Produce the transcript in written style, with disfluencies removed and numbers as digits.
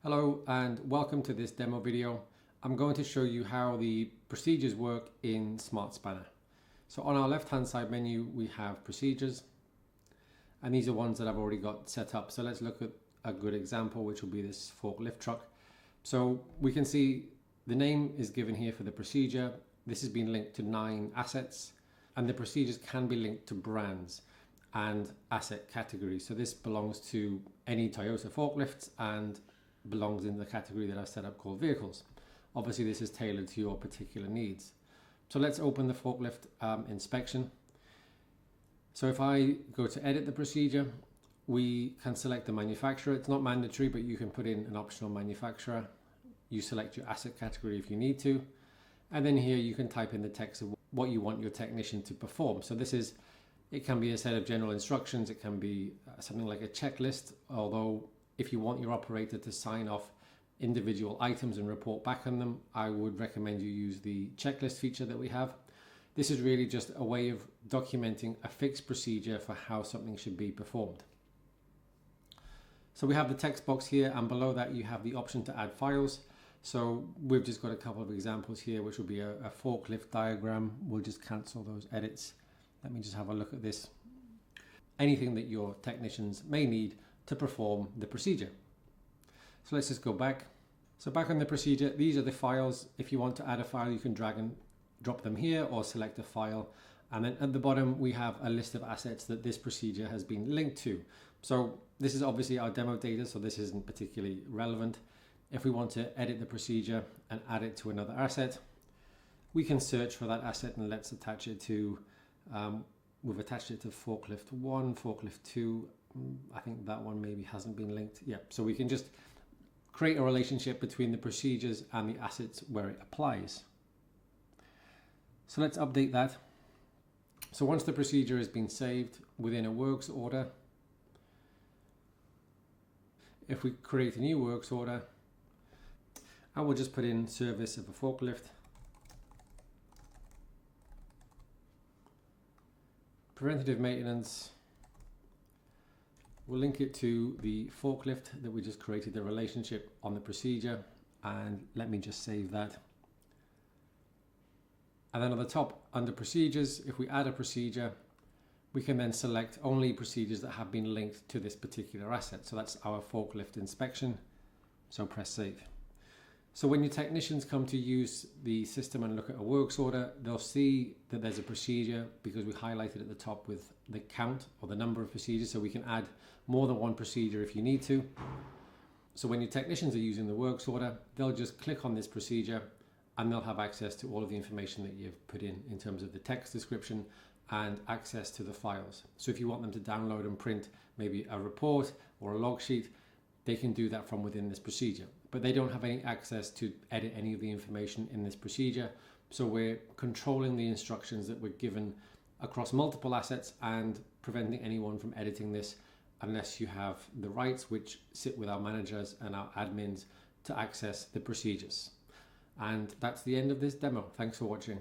Hello and welcome to this demo video. I'm going to show you how the procedures work in Smartspanner. So on our left hand side menu we have procedures, and these are ones that I've already got set up. So let's look at a good example, which will be this forklift truck. So we can see the name is given here for the procedure. This has been linked to 9 assets, and the procedures can be linked to brands and asset categories. So this belongs to any Toyota forklifts and belongs in the category that I've set up called vehicles. Obviously this is tailored to your particular needs. So let's open the forklift inspection. So if I go to edit the procedure, we can select the manufacturer. It's not mandatory, but you can put in an optional manufacturer. You select your asset category if you need to, and then here you can type in the text of what you want your technician to perform. So it can be a set of general instructions, it can be something like a checklist, although if you want your operator to sign off individual items and report back on them, I would recommend you use the checklist feature that we have. This is really just a way of documenting a fixed procedure for how something should be performed. So we have the text box here, and below that you have the option to add files. So we've just got a couple of examples here, which will be a forklift diagram. We'll just cancel those edits. Let me just have a look at this. Anything that your technicians may need to perform the procedure. So let's just go back. So back on the procedure, these are the files. If you want to add a file, you can drag and drop them here or select a file. And then at the bottom, we have a list of assets that this procedure has been linked to. So this is obviously our demo data, so this isn't particularly relevant. If we want to edit the procedure and add it to another asset, we can search for that asset, and let's attach it to, we've attached it to forklift 1, forklift 2. I think that one maybe hasn't been linked. Yeah, so we can just create a relationship between the procedures and the assets where it applies. So let's update that. So once the procedure has been saved within a works order, if we create a new works order, I will just put in service of a forklift, preventative maintenance. We'll link it to the forklift that we just created the relationship on the procedure, and let me just save that. And then on the top under procedures, if we add a procedure, we can then select only procedures that have been linked to this particular asset. So that's our forklift inspection. So press save. So when your technicians come to use the system and look at a works order, they'll see that there's a procedure because we highlighted at the top with the count or the number of procedures, so we can add more than one procedure if you need to. So when your technicians are using the works order, they'll just click on this procedure and they'll have access to all of the information that you've put in terms of the text description and access to the files. So if you want them to download and print maybe a report or a log sheet, they can do that from within this procedure, but they don't have any access to edit any of the information in this procedure. So we're controlling the instructions that we're given across multiple assets and preventing anyone from editing this unless you have the rights, which sit with our managers and our admins, to access the procedures. And that's the end of this demo. Thanks for watching.